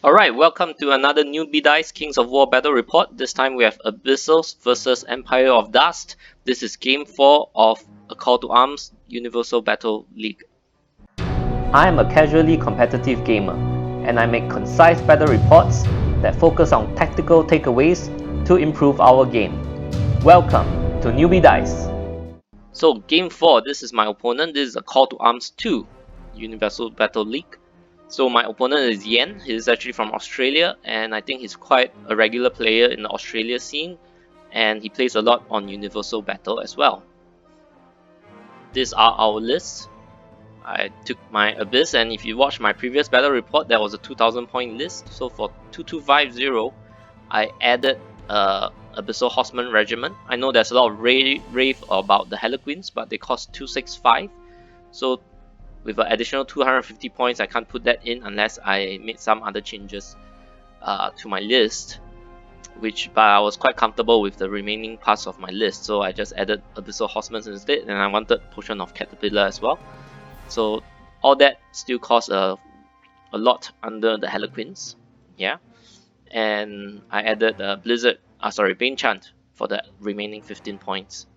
Alright, welcome to another Newbie Dice Kings of War Battle Report. This time we have Abyssals versus Empire of Dust. This is Game 4 of A Call to Arms Universal Battle League. I am a casually competitive gamer, and I make concise battle reports that focus on tactical takeaways to improve our game. Welcome to Newbie Dice. So Game 4, this is my opponent. This is A Call to Arms 2 Universal Battle League. So my opponent is Yen. He's actually from Australia, and I think he's quite a regular player in the Australia scene, and he plays a lot on Universal Battle as well. These are our lists. I took my Abyss, and if you watch my previous battle report, there was a 2000 point list. So for 2250, I added Abyssal Horseman Regiment. I know there's a lot of rave about the Harlequins, but they cost 265. So with an additional 250 points, I can't put that in unless I made some other changes to my list. But I was quite comfortable with the remaining parts of my list, so I just added Abyssal Horsemen instead, and I wanted Potion of Caterpillar as well. So all that still costs a lot under the Harlequins, yeah. And I added Bane Chant for the remaining 15 points.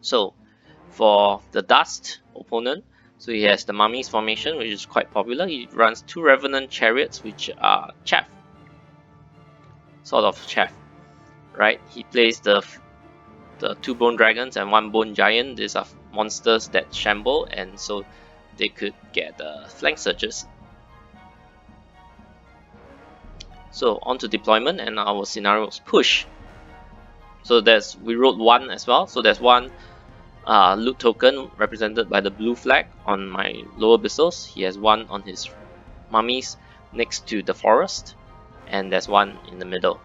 So for the Dust opponent, so he has the Mummy's formation, which is quite popular. He runs 2 Revenant Chariots, which are chaff, sort of chaff, right? He plays the 2 Bone Dragons and 1 Bone Giant. These are monsters that shamble, and so they could get flank surges. So on to deployment, and our scenarios push. So we rolled 1 as well. So there's 1 loot token represented by the blue flag on my lower Abyssals. He has 1 on his mummies next to the forest, and there's 1 in the middle.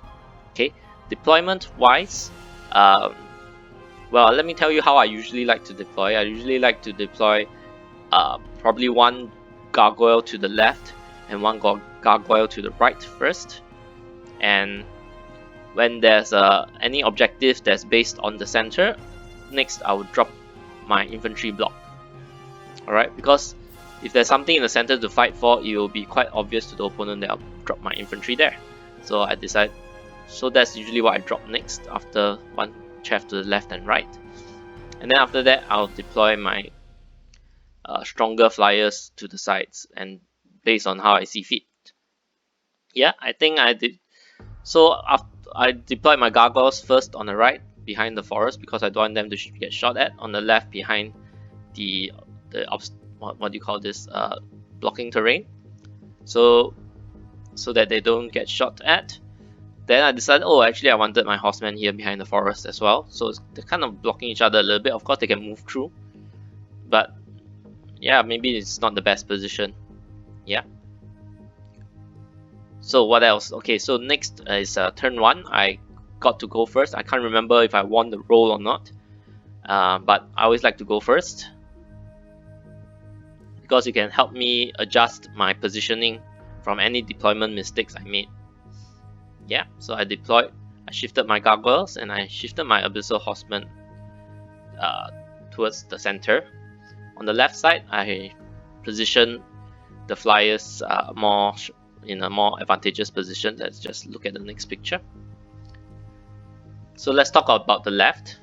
Okay, deployment wise, well, let me tell you how I usually like to deploy. I usually like to deploy probably 1 gargoyle to the left and 1 gargoyle to the right first, and when there's any objective that's based on the center, next I would drop my infantry block. Alright, because if there's something in the center to fight for, it will be quite obvious to the opponent that I'll drop my infantry there. So I decide, so that's usually what I drop next after 1 chaff to the left and right. And then after that, I'll deploy my stronger flyers to the sides, and based on how I see fit. Yeah, I think I did. So after I deployed my gargoyles first on the right behind the forest, because I don't want them to get shot at. On the left behind the what do you call this, blocking terrain, so that they don't get shot at. Then I decided, oh, actually I wanted my horsemen here behind the forest as well, so they're kind of blocking each other a little bit. Of course they can move through, but yeah, maybe it's not the best position. Yeah. So what else? Okay, so next is turn 1. I got to go first. I can't remember if I won the roll or not, but I always like to go first because it can help me adjust my positioning from any deployment mistakes I made. Yeah, so I shifted my gargoyles, and I shifted my Abyssal Horsemen towards the center. On the left side, I positioned the flyers in a more advantageous position. Let's just look at the next picture. So let's talk about the left.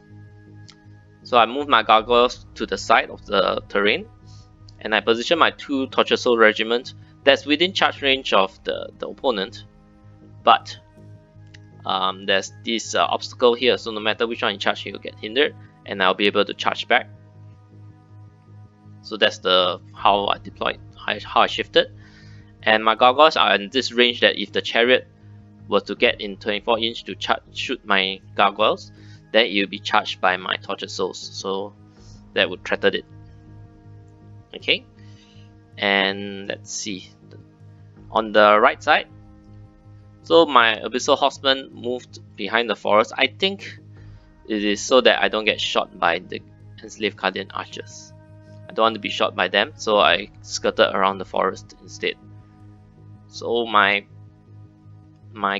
So I moved my gargoyles to the side of the terrain, and I positioned my 2 Torture Soul regiments that's within charge range of the opponent, but there's this obstacle here, so no matter which one in charge, he will get hindered, and I'll be able to charge back. So that's how I deployed, how I shifted. And my gargoyles are in this range that if the chariot were to get in 24 inch to shoot my gargoyles, then it will be charged by my Tortured Souls, so that would threaten it. Okay, and let's see, on the right side, so my Abyssal Horsemen moved behind the forest. I think it is so that I don't get shot by the Enslaved Guardian archers. I don't want to be shot by them, so I skirted around the forest instead. So my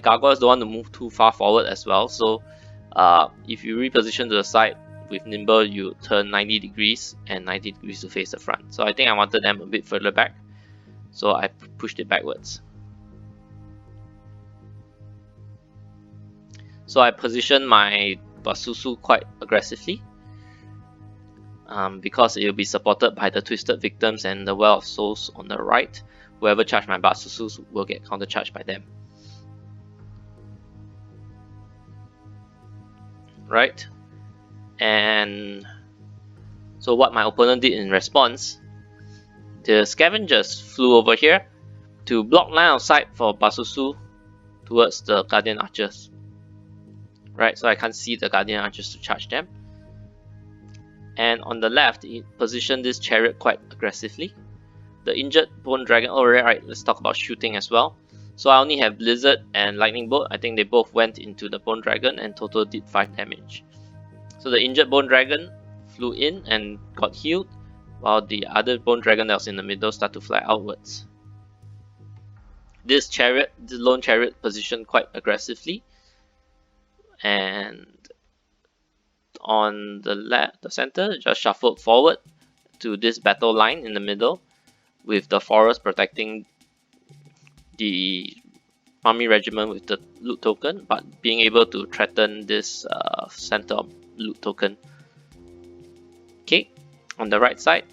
gargoyles don't want to move too far forward as well, so if you reposition to the side with Nimble, you turn 90 degrees and 90 degrees to face the front. So I think I wanted them a bit further back, so I pushed it backwards. So I position my Basusu quite aggressively, because it will be supported by the Twisted Victims and the Well of Souls on the right. Whoever charged my Basusus will get countercharged by them. Right? And so what my opponent did in response, the Scavengers flew over here to block line of sight for Basusu towards the Guardian Archers. Right, so I can't see the Guardian Archers to charge them. And on the left, he positioned this Chariot quite aggressively. The injured Bone Dragon, right, let's talk about shooting as well. So I only have Blizzard and Lightning Bolt. I think they both went into the Bone Dragon and total did 5 damage. So the injured Bone Dragon flew in and got healed, while the other Bone Dragon that was in the middle started to fly outwards. This Chariot, the Lone Chariot, positioned quite aggressively, and on the center, just shuffled forward to this battle line in the middle, with the forest protecting the army regiment with the loot token, but being able to threaten this center of loot token. Okay, on the right side,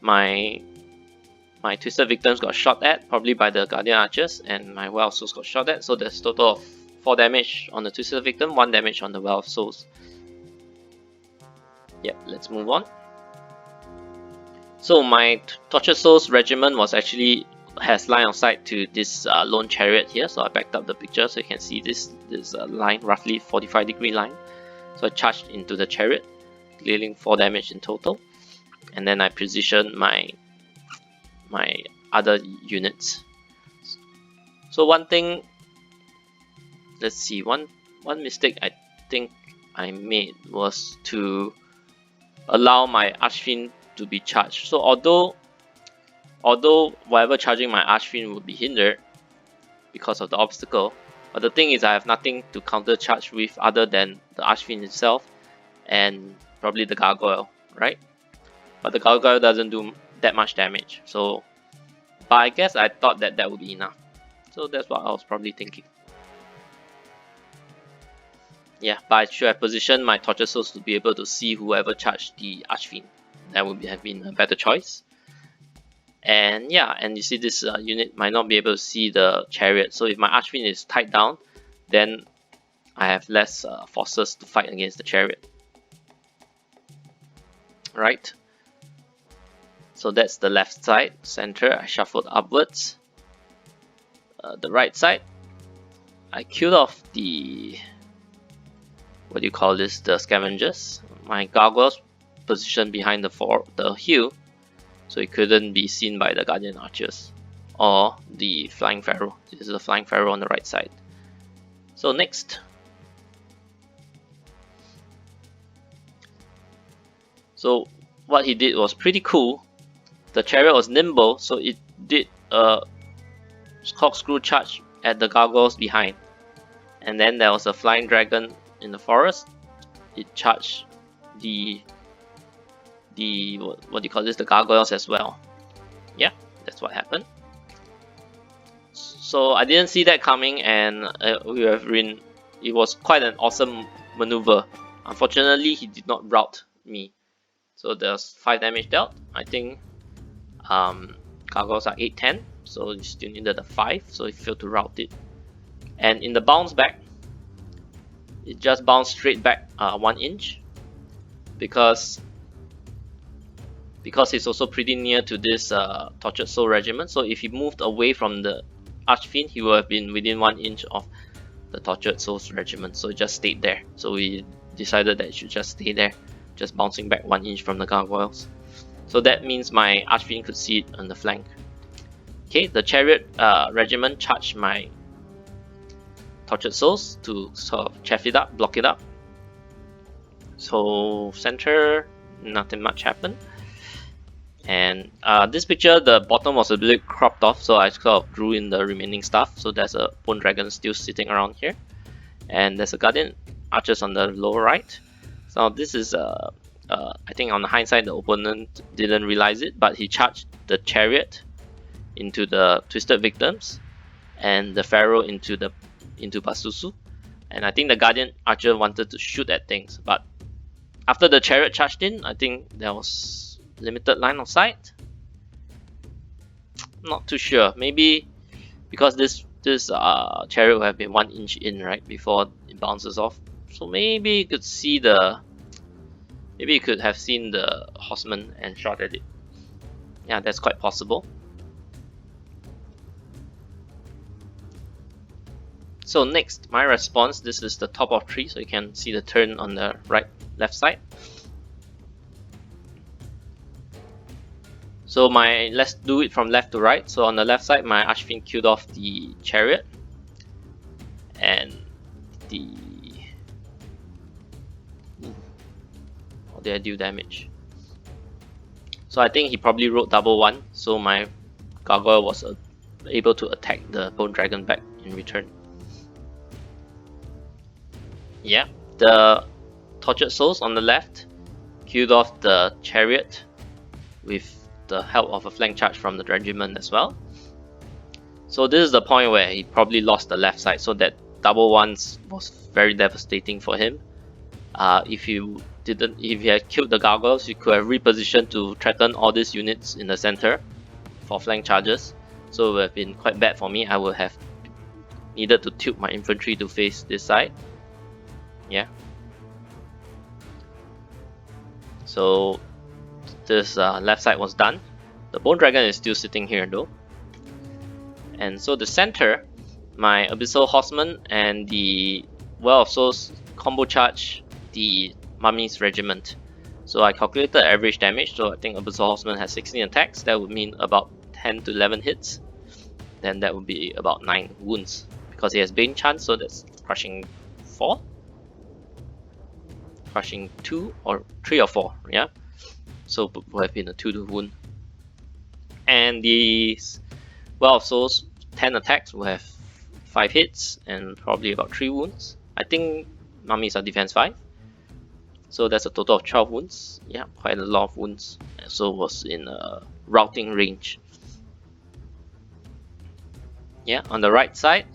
my Twisted Victims got shot at, probably by the Guardian Archers, and my Well of Souls got shot at, so there's a total of 4 damage on the Twisted Victim, 1 damage on the Well of Souls. Yep, let's move on. So my Tortured Souls regiment has line of sight to this Lone Chariot here, so I backed up the picture so you can see this line, roughly 45-degree line. So I charged into the Chariot, dealing 4 damage in total, and then I positioned my other units. So one thing, let's see, one mistake I think I made was to allow my Archfiend to be charged. So although whatever charging my Archfiend would be hindered because of the obstacle, but the thing is I have nothing to counter charge with other than the Archfiend itself and probably the Gargoyle, right? But the Gargoyle doesn't do that much damage, so but I guess I thought that would be enough. So that's what I was probably thinking. Yeah, but I should have positioned my Tortured Souls to be able to see whoever charged the Archfiend. That would have been a better choice. And yeah, and you see this unit might not be able to see the Chariot, so if my Archfiend is tied down, then I have less forces to fight against the Chariot. Right? So that's the left side. Center, I shuffled upwards. The right side, I killed off the, what do you call this, the Scavengers. My Gargoyles positioned behind the hill, so it couldn't be seen by the Guardian Archers or the Flying Pharaoh. This is the Flying Pharaoh on the right side. So next, so what he did was pretty cool. The Chariot was nimble, so it did a corkscrew charge at the Gargoyles behind, and then there was a Flying Dragon in the forest. It charged the what do you call this, the Gargoyles as well. Yeah, that's what happened. So I didn't see that coming, and it was quite an awesome maneuver. Unfortunately, he did not rout me, so there's 5 damage dealt. I think Gargoyles are 8-10, so you still needed a 5, so he failed to rout it. And in the bounce back, it just bounced straight back 1 inch, because it's also pretty near to this Tortured Soul regiment. So if he moved away from the Archfiend, he would have been within 1 inch of the Tortured Souls regiment, so it just stayed there. So we decided that it should just stay there, just bouncing back 1 inch from the Gargoyles. So that means my Archfiend could see it on the flank. Okay, the Chariot regiment charged my Tortured Souls to sort of chaff it up, block it up. So center, nothing much happened. And this picture, the bottom was a bit cropped off, so I sort of drew in the remaining stuff. So there's a Bone Dragon still sitting around here, and there's a Guardian Archers on the lower right. So this is I think on the hindsight the opponent didn't realize it, but he charged the Chariot into the Twisted Victims and the Pharaoh into the into Basusu. And I think the Guardian Archer wanted to shoot at things, but after the chariot charged in, I think there was limited line of sight. Not too sure. Maybe because this chariot will have been 1 inch in, right, before it bounces off. So maybe you could see the, maybe you could have seen the horseman and shot at it. Yeah, that's quite possible. So next, my response, this is the top of tree, so you can see the turn on the left side. So let's do it from left to right. So on the left side, my Archfiend killed off the chariot and the, or did I do damage? So I think he probably rolled double 1, so my gargoyle was able to attack the bone dragon back in return. Yeah, the tortured souls on the left killed off the chariot with the help of a flank charge from the regiment as well. So this is the point where he probably lost the left side, so that double 1s was very devastating for him. If he had killed the gargoyles, he could have repositioned to threaten all these units in the center for flank charges. So it would have been quite bad for me. I would have needed to tilt my infantry to face this side. Yeah. So this left side was done. The bone dragon is still sitting here though. And so the center, my abyssal horseman and the well of souls combo charge the mummy's regiment. So I calculated average damage. So I think abyssal horseman has 16 attacks. That would mean about 10 to 11 hits. Then that would be about 9 wounds because he has Bane chance. So that's crushing 4, crushing 2 or 3 or 4. Yeah. So it would have been a 2 wound. And the well of souls 10 attacks will have 5 hits and probably about 3 wounds. I think mummies are defense 5. So that's a total of 12 wounds. Yeah, quite a lot of wounds. So was in a routing range. Yeah, on the right side,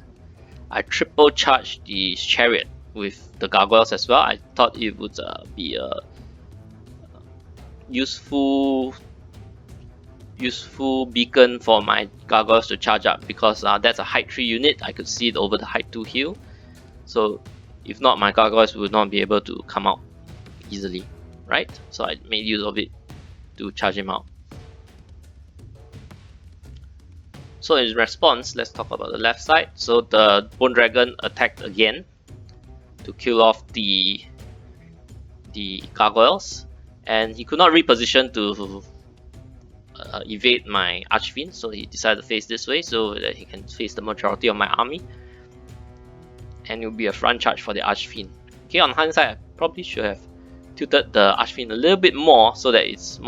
I triple charged the chariot with the gargoyles as well. I thought it would be a useful beacon for my gargoyles to charge up, because that's a height 3 unit. I could see it over the height 2 hill. So if not, my gargoyles would not be able to come out easily, right? So I made use of it to charge him out. So in response, let's talk about the left side. So the bone dragon attacked again to kill off the gargoyles, and he could not reposition to evade my archfiend, so he decided to face this way so that he can face the majority of my army, and it will be a front charge for the archfiend. Okay, on hindsight, I probably should have tilted the archfiend a little bit more so that it's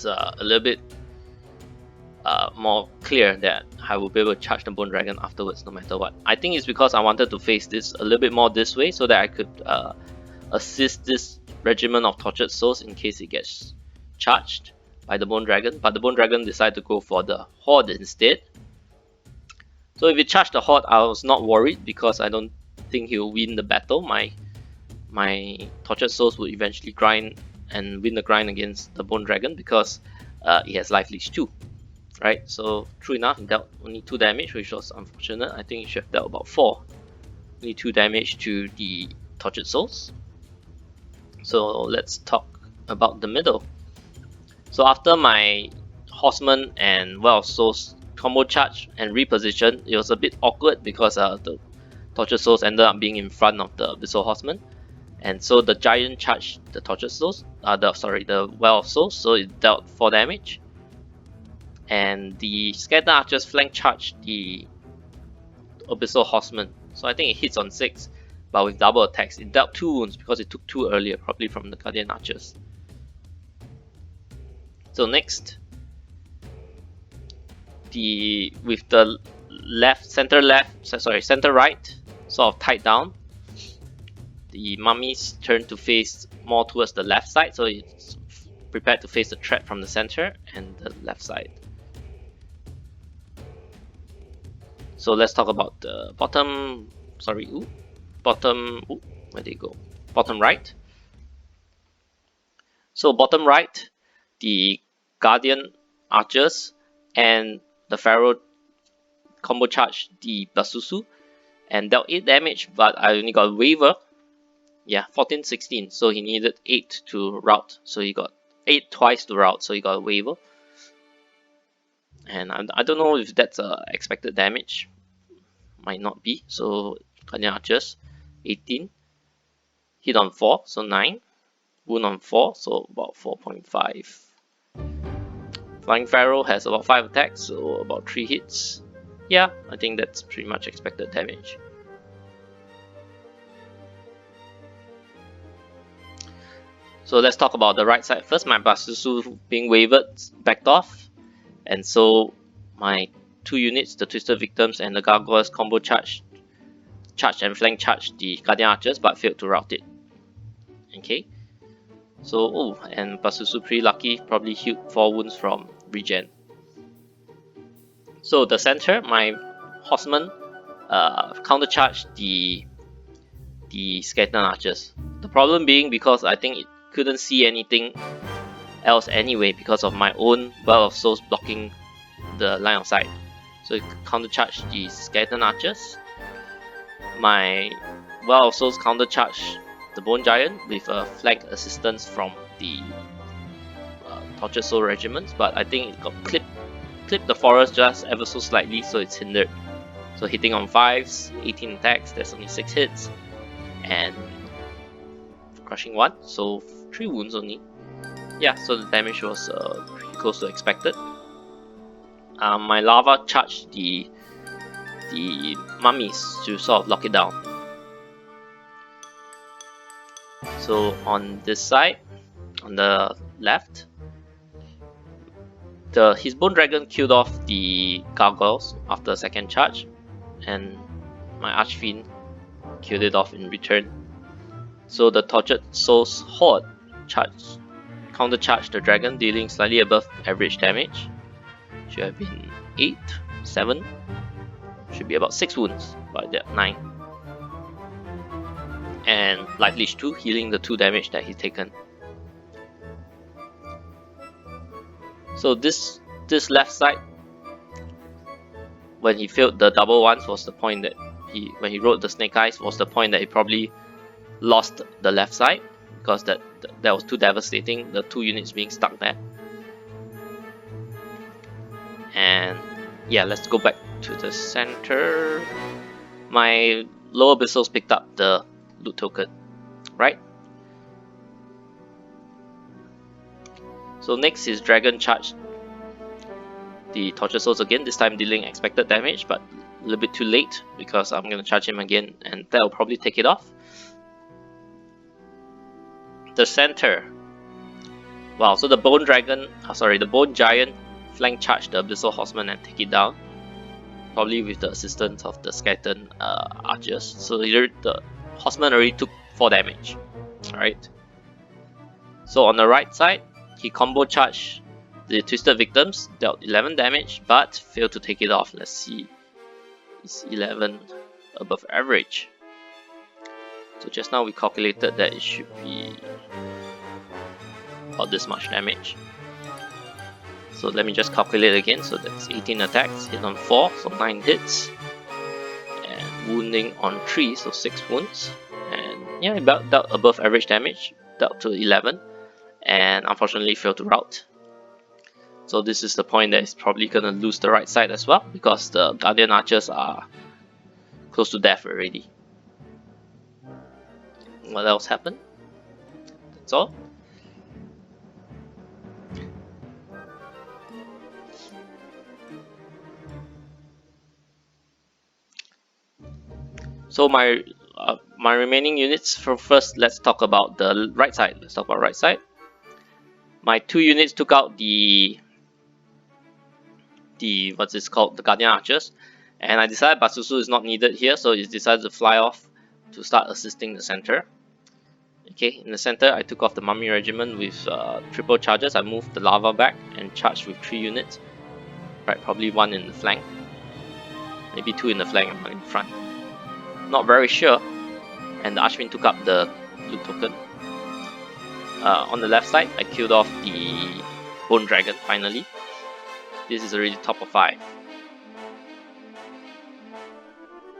a little bit more clear that I will be able to charge the bone dragon afterwards no matter what. I think it's because I wanted to face this a little bit more this way so that I could assist this regiment of tortured souls in case it gets charged by the bone dragon, but the bone dragon decided to go for the horde instead. So if it charged the horde, I was not worried because I don't think he will win the battle. My tortured souls would eventually grind and win the grind against the bone dragon because it has life leech 2, right? So true enough, it dealt only 2 damage, which was unfortunate. I think it should have dealt about 4. Only 2 damage to the tortured souls. So let's talk about the middle. So after my horseman and well of souls combo charge and reposition, it was a bit awkward because the tortured souls ended up being in front of the abyssal horseman, and so the giant charged the tortured souls, the well of souls, so it dealt 4 damage, and the skeleton archers flank charged the abyssal horseman. So I think it hits on 6, but with double attacks, it dealt 2 wounds because it took 2 earlier, probably from the guardian archers. So next, with the center right sort of tied down, the mummies turn to face more towards the left side, so it's prepared to face the threat from the center and the left side. So let's talk about the bottom. Sorry, bottom. Where they go? Bottom right. So bottom right, the Guardian Archers and the Pharaoh combo charge the Basusu and dealt 8 damage, but I only got a waiver. Yeah, 14, 16. So he needed 8 to route. So he got 8 twice to route. So he got a waiver. And I don't know if that's expected damage. Might not be. So Guardian Archers, 18. Hit on 4, so 9. Wound on 4, so about 4.5. Flying Pharaoh has about 5 attacks, so about 3 hits. Yeah, I think that's pretty much expected damage. So let's talk about the right side first. My Basusu being wavered, backed off. And so my 2 units, the Twisted Victims and the Gargoyles combo charged and flank charged the Guardian Archers but failed to route it. Okay. So, and Basusu pretty lucky, probably healed 4 wounds from regen. So the center, my Horseman countercharged the Skeleton Archers. The problem being because I think it couldn't see anything else anyway because of my own Well of Souls blocking the line of sight. So it countercharged the Skeleton Archers. My Well of Souls countercharged the Bone Giant with a flank assistance from the Tortured Soul regiments, but I think it got clipped the forest just ever so slightly, so it's hindered. So hitting on 5s, 18 attacks, there's only 6 hits, and crushing 1, so 3 wounds only. Yeah, so the damage was pretty close to expected. My lava charged the mummies to sort of lock it down. So on this side, on the left, his Bone Dragon killed off the Gargoyles after a second charge, and my Archfiend killed it off in return. So the Tortured Souls Horde countercharged the dragon, dealing slightly above average damage. Should have been 8, 7, should be about 6 wounds, but they're 9. And Life Leech 2, healing the 2 damage that he's taken. So this left side, when he failed the double ones, was the point that when he wrote the Snake Eyes, was the point that he probably lost the left side, because that was too devastating, the 2 units being stuck there. And yeah, let's go back to the center. My lower Abyssals picked up the loot token, right? So next is Dragon charged the Tortured Souls again, this time dealing expected damage, but a little bit too late because I'm going to charge him again, and that will probably take it off. The center. Wow, so the Bone Giant flank charge the Abyssal Horseman and take it down, probably with the assistance of the Skeleton Archers. So the Horseman already took 4 damage. Alright. So on the right side, he combo charged the Twisted Victims, dealt 11 damage, but failed to take it off. Let's see. Is 11 above average? So just now we calculated that it should be about this much damage. So let me just calculate again. So that's 18 attacks, hit on 4, so 9 hits, and wounding on 3, so 6 wounds. And yeah, it dealt above average damage, dealt to 11, and unfortunately failed to rout. So this is the point that he's probably gonna lose the right side as well, because the Guardian Archers are close to death already. What else happened? That's all. So my remaining units. First, let's talk about the right side. My 2 units took out the what's this called, the Guardian Archers, and I decided Basusu is not needed here, so it decided to fly off to start assisting the center. Okay, in the center, I took off the Mummy Regiment with triple charges. I moved the Lava back and charged with 3 units. Right, probably 1 in the flank. maybe 2 in the flank and 1 in front. Not very sure. And the Archfiend took up the loot token. On the left side, I killed off the Bone Dragon finally. This is already top of 5.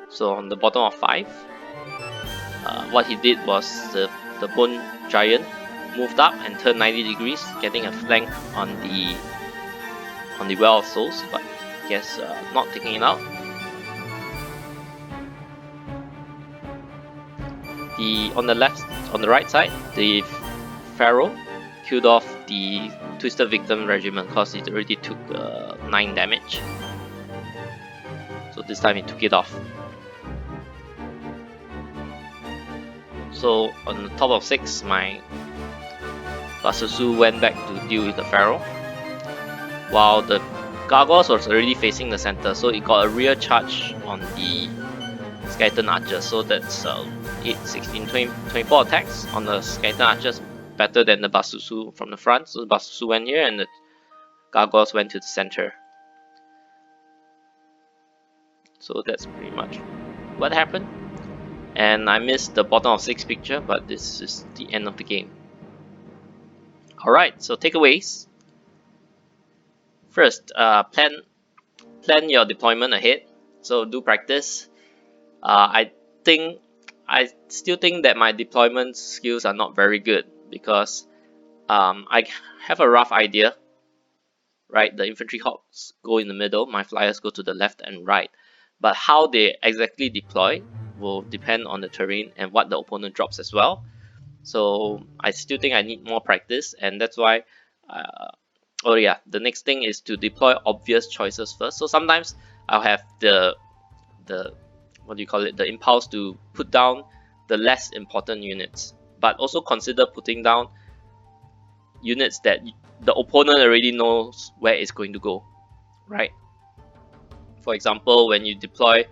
So on the bottom of 5, what he did was the Bone Giant moved up and turned 90 degrees, getting a flank on the Well of Souls, but I guess not taking it out. On the right side, the Pharaoh killed off the Twisted Victim Regiment because it already took 9 damage. So this time he took it off. So on the top of 6, my Basusu went back to deal with the Pharaoh, while the Gargoyles was already facing the center, so it got a rear charge on the Skeleton Archers. So that's 8, 16, 20, 24 attacks on the Skeleton Archers, better than the Basusu from the front. So the Basusu went here and the Gargoyles went to the center. So that's pretty much what happened. And I missed the bottom of 6 picture, but this is the end of the game. Alright, so takeaways. First, plan your deployment ahead. So do practice. I still think that my deployment skills are not very good because I have a rough idea. Right, the infantry hawks go in the middle, my flyers go to the left and right. But how they exactly deploy will depend on the terrain and what the opponent drops as well. So I still think I need more practice, and that's why oh yeah, the next thing is to deploy obvious choices first. So sometimes I'll have the what do you call it, the impulse to put down the less important units, but also consider putting down units that the opponent already knows where it's going to go, right? For example, when you deploy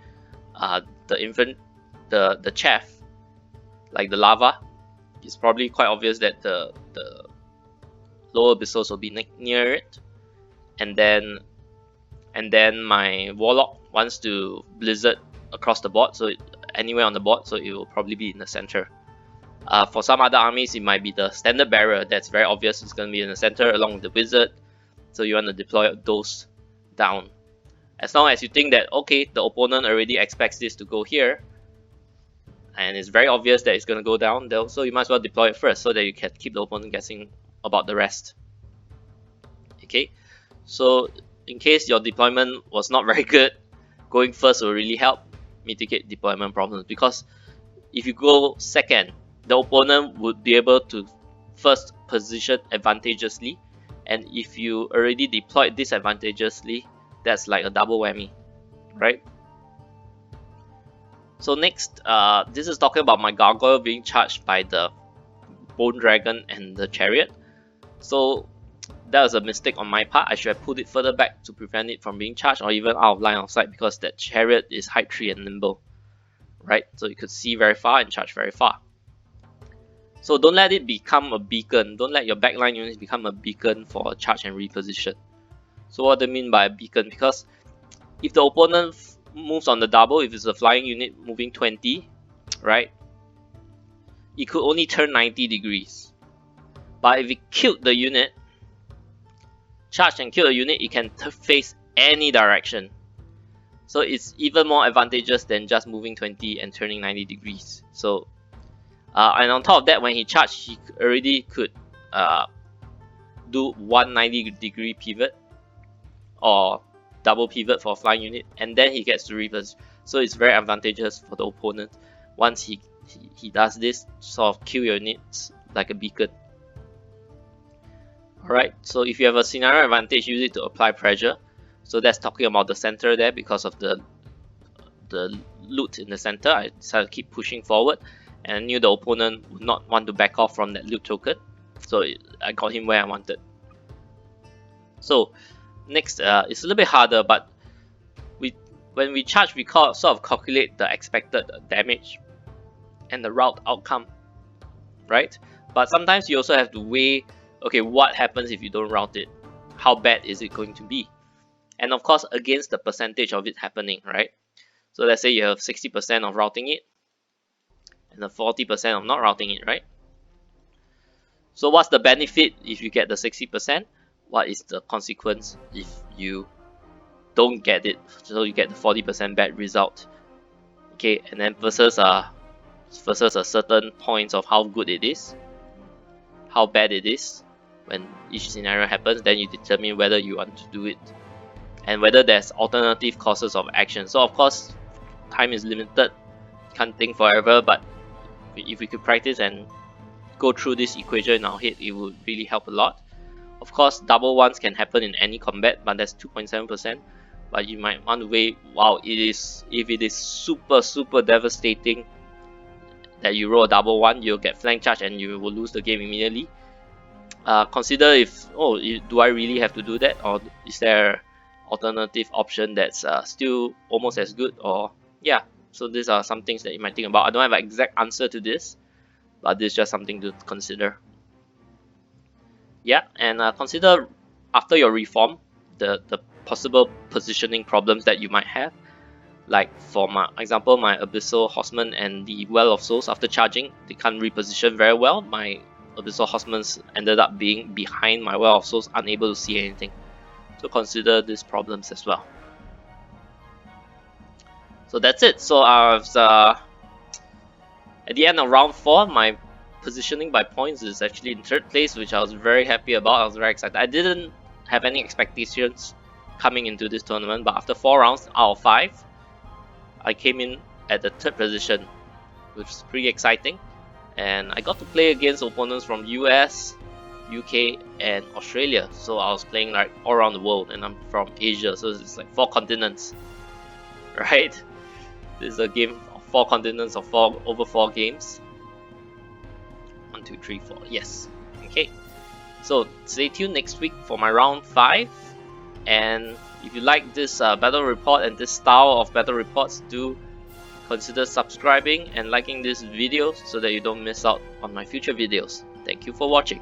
the chaff, like the lava, it's probably quite obvious that the lower abyssals will be near it, and then my warlock wants to blizzard across the board, so anywhere on the board, so it will probably be in the center. For some other armies, it might be the standard bearer. That's very obvious. It's going to be in the center along with the wizard, so you want to deploy those down. As long as you think that, okay, the opponent already expects this to go here, and it's very obvious that it's going to go down, so you might as well deploy it first so that you can keep the opponent guessing about the rest. Okay, so in case your deployment was not very good, going first will really help mitigate deployment problems, because if you go second, the opponent would be able to first position advantageously, and if you already deployed disadvantageously, that's like a double whammy, right? So next, this is talking about my Gargoyle being charged by the Bone Dragon and the Chariot. So that was a mistake on my part. I should have put it further back to prevent it from being charged, or even out of line of sight, because that Chariot is height 3 and nimble, right? So you could see very far and charge very far. So don't let it become a beacon. Don't let your backline units become a beacon for charge and reposition. So what do I mean by a beacon? Because if the opponent moves on the double, if it's a flying unit moving 20, right, it could only turn 90 degrees. But if it killed the unit, charged and killed the unit, it can face any direction. So it's even more advantageous than just moving 20 and turning 90 degrees. So and on top of that, when he charged, he already could do 190 degree pivot or double pivot for a flying unit, and then he gets to reverse. So it's very advantageous for the opponent once he does this, sort of kill your units like a beacon. Alright, so if you have a scenario advantage, use it to apply pressure. So that's talking about the center there. Because of the loot in the center, I decided to keep pushing forward, and I knew the opponent would not want to back off from that loot token, so I got him where I wanted. So next, it's a little bit harder, but when we charge, we sort of calculate the expected damage and the route outcome, right? But sometimes you also have to weigh, okay, what happens if you don't route it? How bad is it going to be? And of course, against the percentage of it happening, right? So let's say you have 60% of routing it and the 40% of not routing it, right? So what's the benefit if you get the 60%? What is the consequence if you don't get it? So you get the 40% bad result. Okay, and then versus a certain points of how good it is, how bad it is. When each scenario happens, then you determine whether you want to do it and whether there's alternative courses of action. So of course, time is limited, can't think forever, but if we could practice and go through this equation in our head, it would really help a lot. Of course, double ones can happen in any combat, but that's 2.7%. But you might want to weigh, wow, if it is super devastating that you roll a double one, you'll get flank charge and you will lose the game immediately. Consider if, do I really have to do that, or is there alternative option that's still almost as good? Or yeah, so these are some things that you might think about. I don't have an exact answer to this, but this is just something to consider. Yeah, and consider after your reform the possible positioning problems that you might have. Like for my example, my Abyssal Horseman and the Well of Souls, after charging, they can't reposition very well. My Abyssal Horsemen ended up being behind my Well of Souls, unable to see anything. So consider these problems as well. So that's it. So at the end of round 4, my positioning by points is actually in 3rd place, which I was very happy about. I was very excited. I didn't have any expectations coming into this tournament, but after 4 rounds out of 5, I came in at the 3rd position, which is pretty exciting. And I got to play against opponents from US, UK, and Australia. So I was playing like all around the world, and I'm from Asia, so it's like 4 continents, right? This is a game of 4 continents of over 4 games. 1, 2, 3, 4. Yes. Okay. So stay tuned next week for my round 5. And if you like this battle report and this style of battle reports, do consider subscribing and liking this video so that you don't miss out on my future videos. Thank you for watching.